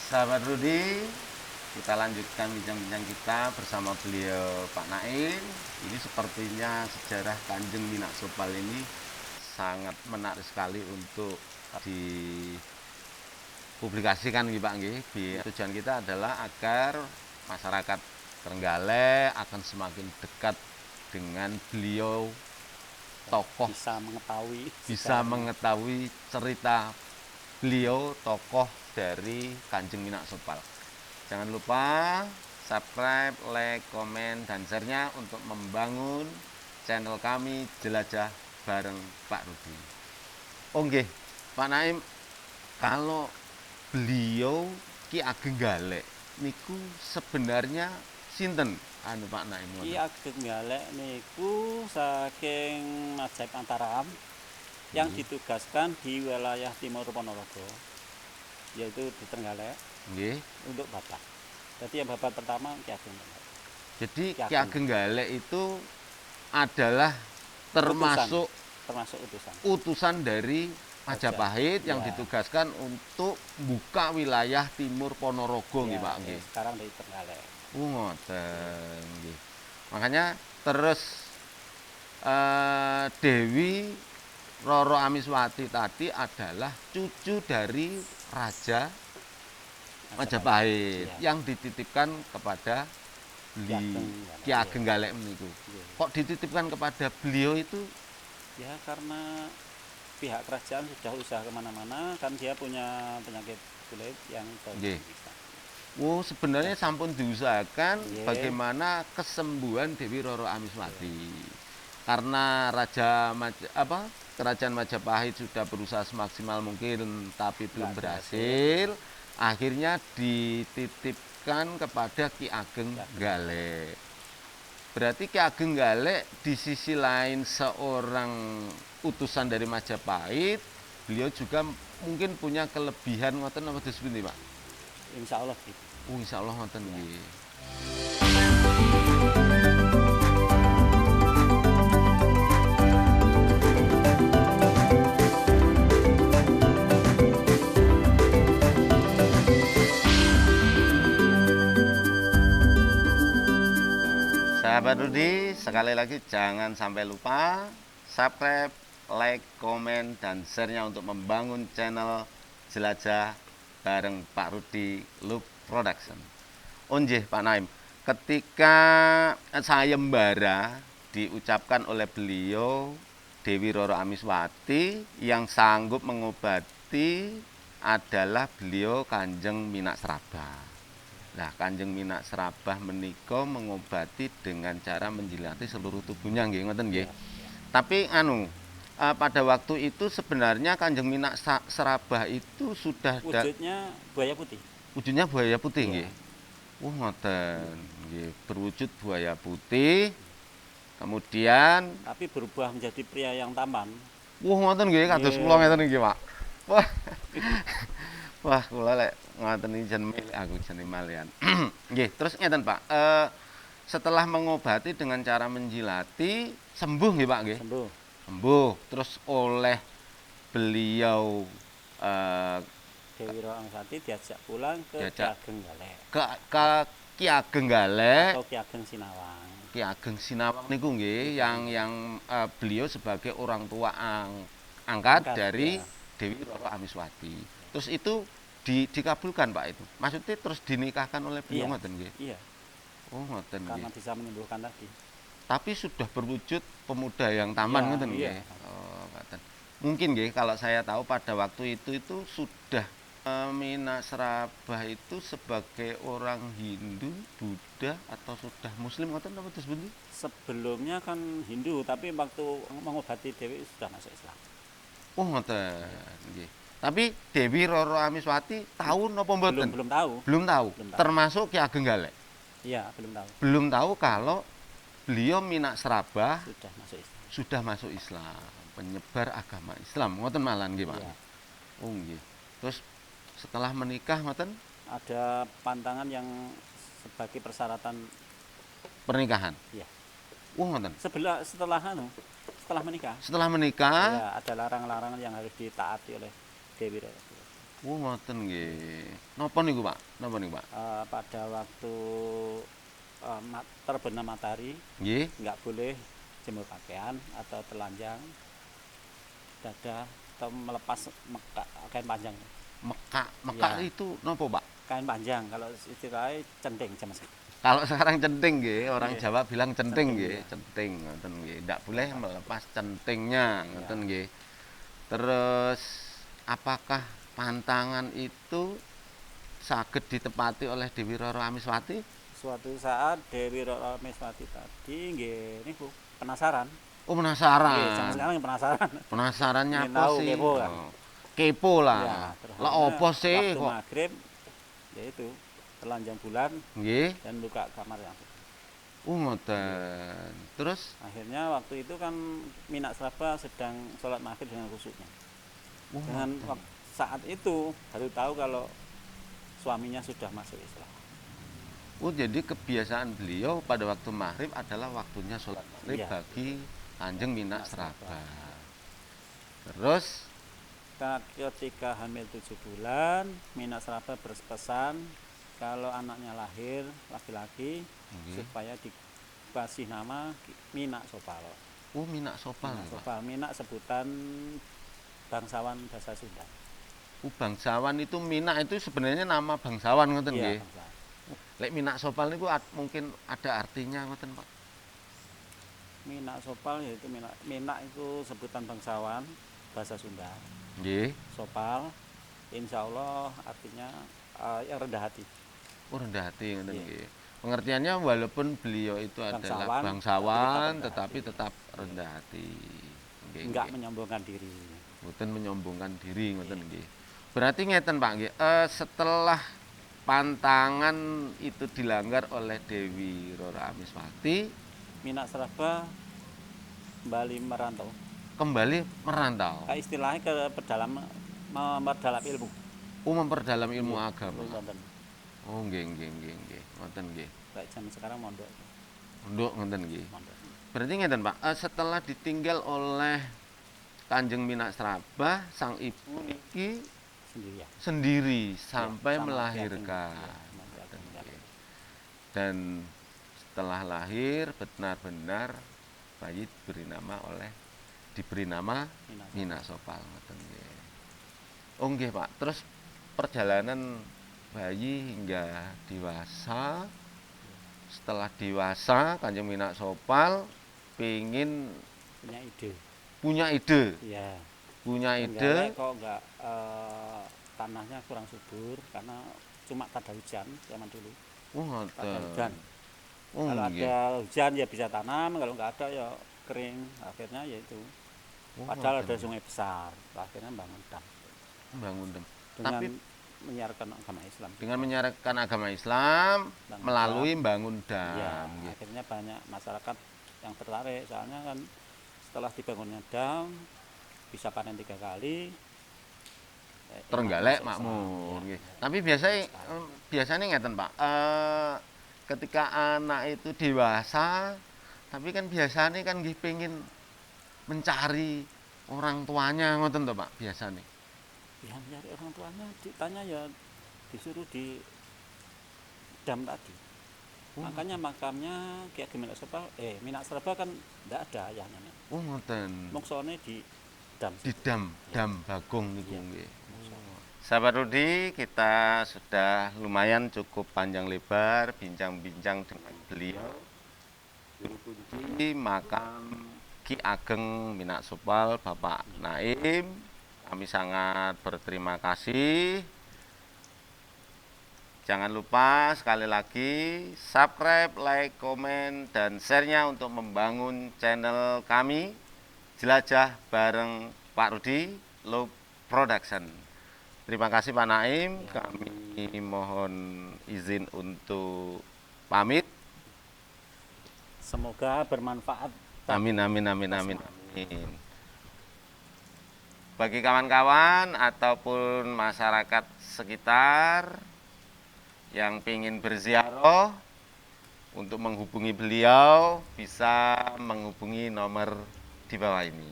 Sahabat Rudi, kita lanjutkan bincang-bincang kita bersama beliau Pak Naim. Ini sepertinya sejarah Kanjeng Minak Sopal ini sangat menarik sekali untuk dipublikasikan nih Pak nggih. Tujuan kita adalah agar masyarakat Trenggalek akan semakin dekat dengan beliau, tokoh, bisa mengetahui cerita beliau, tokoh dari Kanjeng Minak Sopal. Jangan lupa subscribe, like, komen, dan share-nya untuk membangun channel kami Jelajah Bareng Pak Rudi. Oke, Pak Naim, kalau beliau Ki Ageng Galek niku sebenarnya sinten Pak Naim? Ki Ageng Galek niku saking Majap Antaram yang ditugaskan di wilayah Timur Ponorogo, yaitu di Trenggalek. Untuk babat. Jadi yang babat pertama Ki Ageng Galek. Jadi Ki Ageng Galek itu adalah termasuk utusan dari Majapahit yang ditugaskan untuk buka wilayah Timur Ponorogo nggih Pak nggih. Sekarang di Trenggalek. Ngoten nggih. Makanya terus Dewi Roro Amiswati tadi adalah cucu dari Raja Majapahit yang dititipkan kepada Ki Ageng Galek niku. Kok dititipkan kepada beliau itu? Ya karena pihak kerajaan sudah usaha kemana-mana, kan dia punya penyakit kulit yang bisa. Oh, sebenarnya sampun diusahakan bagaimana kesembuhan Dewi Roro Amiswati. Karena Kerajaan Majapahit sudah berusaha semaksimal mungkin tapi belum berhasil. Akhirnya dititipkan kepada Ki Ageng Galek. Berarti Ki Ageng Galek di sisi lain seorang utusan dari Majapahit, beliau juga mungkin punya kelebihan ngoten apa disebut Pak? Insya Allah gitu. Insya Allah ngoten nggih. Sahabat Rudi, sekali lagi jangan sampai lupa subscribe, like, komen, dan share-nya untuk membangun channel Jelajah Bareng Pak Rudi Loop Production. Onjih Pak Naim, ketika sayembara diucapkan oleh beliau Dewi Roro Amiswati, yang sanggup mengobati adalah beliau Kanjeng Minak Serabah. Nah, Kanjeng Minak Serabah menika mengobati dengan cara menjilati seluruh tubuhnya nggih ngoten nggih. Tapi pada waktu itu sebenarnya Kanjeng Minak Serabah itu sudah wujudnya buaya putih. Wujudnya buaya putih nggih. Ngoten nggih, berwujud buaya putih. Kemudian tapi berubah menjadi pria yang tampan. Ngoten nggih, kados kula ngeten nggih, Pak. Wah. Wah, kula lek ngoten iki jen milik aku jenenge malian. Nggih, terus ngeten, Pak. Setelah mengobati dengan cara menjilati, sembuh nggih, Pak nggih? Sembuh. Terus oleh beliau Dewi Roro Amiswati diajak pulang ke Ki Ageng Galek. Ke Ki Ageng Galek atau Ki Ageng Sinawang. Ki Ageng Sinawang niku nggih, yang beliau sebagai orang tua angkat dari Dewi Roro Amiswati. Terus itu dikabulkan Pak itu. Maksudnya terus dinikahkan oleh beliau ngoten nggih. Iya. Ngoten nggih. Karena bisa menyembuhkan tadi. Tapi sudah berwujud pemuda yang taman ngoten nggih. Ngoten. Mungkin nggih kalau saya tahu pada waktu itu sudah Minak Serabah itu sebagai orang Hindu, Buddha atau sudah Muslim ngoten apa disebut? Sebelumnya kan Hindu, tapi waktu mengobati Dewi sudah masuk Islam. Ngoten nggih. Tapi Dewi Roro Amiswati tahu napa mboten? Belum tahu. Belum tahu. Termasuk Ki Ageng Galek. Iya, belum tahu. Belum tahu kalau beliau Minak Serabah sudah masuk Islam. Penyebar agama Islam. Ngoten malan nggih, Pak. Iya. Nggih. Terus setelah menikah ngoten ada pantangan yang sebagai persyaratan pernikahan. Iya. Ngoten. Setelah menikah. Setelah menikah ya, ada larangan-larangan yang harus ditaati oleh Dewi Roro. Oh, ngoten nggih. Napa niku, Pak? Napa niku, Pak? Pada waktu terbenam matahari Nggih. nggak boleh jemur pakaian atau telanjang dada atau melepas kain panjang. Mekak Ya, itu napa, Pak? kain panjang kalau istilahnya centing Mas. Kalau sekarang centing nggih, orang Nggih, Jawa bilang centing centing, nggih, ya. centing ngoten nggih. Ndak boleh melepas centingnya ngoten Ya. nggih. Terus apakah pantangan itu saged ditepati oleh Dewi Roro Amiswati? Suatu saat Dewi Roro Meswati tadi nggih niku penasaran. Oh, Nggih, zaman penasaran. sekarang penasaran. Penasarannya Ingin apa tahu, sih? kepo kan. Oh, kepo Ya, lah. terus Lah akhirnya apa sih waktu kok? maghrib yaitu telanjang bulan Nggih. dan buka kamar yang Ngoten. Terus akhirnya waktu itu kan Minak Sraba sedang sholat maghrib dengan khusyuknya. Dengan ngoten. saat itu baru tahu kalau suaminya sudah masuk Islam. Oh, jadi kebiasaan beliau pada waktu maghrib adalah waktunya sholat maghrib Iya. bagi Kanjeng Minak Minak Sraba. Terus, Ketika hamil 7 bulan, Minak Sraba berpesan kalau anaknya lahir laki-laki nggih. supaya dikasih nama Minak Sopal. Oh, Minak Sopal, Minak Pak. Sopal, Minak sebutan bangsawan bahasa Sunda. Oh, bangsawan itu Minak itu sebenarnya nama bangsawan ngoten Iya, nggih. bangsawan. Lek Minak Sopal niku mungkin ada artinya ngoten, Pak. Minak Sopal yaitu Minak itu sebutan bangsawan bahasa Sunda. Nggih. Sopal, insya Allah artinya yang rendah hati. Oh, rendah hati ngoten Iya. nggih. Pengertiannya walaupun beliau itu adalah Bangsawan, bangsawan tapi tetapi tetap rendah hati. Nggih, Enggak nggih. menyombongkan diri. Mboten menyombongkan diri ngoten Iya. nggih. Berarti ngeten Pak nggih, setelah pantangan itu dilanggar oleh Dewi Roro Amiswati, Minak Sraba kembali merantau. kembali merantau. Kayak istilahnya ke memperdalam ilmu. Memperdalam ilmu agama. Wonten. Oh, nggih nggih nggih nggih. Ngoten nggih. Kayak zaman sekarang mondok. Nduk ngoten nggih. Mondok. Berarti ngeten Pak, setelah ditinggal oleh Kanjeng Minak Sraba, sang ibu niki Sendiri ya. sendiri sampai sama melahirkan. Iya, sama Ngoten Ki Ageng. nggih. Dan setelah lahir benar-benar bayi diberi nama Minak. Minak Sopal ngoten nggih. Oh nggih Pak, terus perjalanan bayi hingga dewasa. Setelah dewasa Kanjeng Minak Sopal pingin Punya ide. punya Iya. ide Kok enggak tanahnya kurang subur karena cuma tak ada hujan zaman dulu. Tak ada hujan. Oh Kalau nggih. ada hujan ya bisa tanam, kalau nggak ada ya kering. Akhirnya ya itu. Oh, Padahal ngoten. ada sungai besar. Akhirnya bangun dam Bangun dem. dengan Tapi menyiarkan agama Islam. dengan menyiarkan agama Islam Bangun melalui dam. bangun Ya, dam nggih. akhirnya banyak masyarakat yang tertarik. Soalnya kan setelah dibangunnya dam bisa panen 3 kali. Trenggalek masuk makmur Islam, nggih. ya. Tapi biasanya ngeten Pak. Ketika anak itu dewasa, tapi kan biasanya kan nggih pengen mencari orang tuanya ngoten to Pak biasanya. Ya, nyari orang tuanya ditanya ya disuruh di dam tadi. Makanya makamnya Ki Ageng Minak Sraba kan enggak ada ayahnya. Oh ngoten. Moksone di dam. Di dam Bagong niku Iya. nggih. Sahabat Rudi, kita sudah lumayan cukup panjang lebar bincang-bincang dengan beliau. Juru kunci makam Ki Ageng Minak Sopal Bapak Naim. Kami sangat berterima kasih. Jangan lupa sekali lagi subscribe, like, komen, dan share-nya untuk membangun channel kami Jelajah bareng Pak Rudi Low Production. Terima kasih Pak Naim, kami mohon izin untuk pamit. Semoga bermanfaat. Amin amin amin amin amin. Bagi kawan-kawan ataupun masyarakat sekitar yang ingin berziarah untuk menghubungi beliau bisa menghubungi nomor di bawah ini.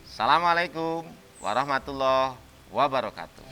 Assalamualaikum warahmatullahi wabarakatuh.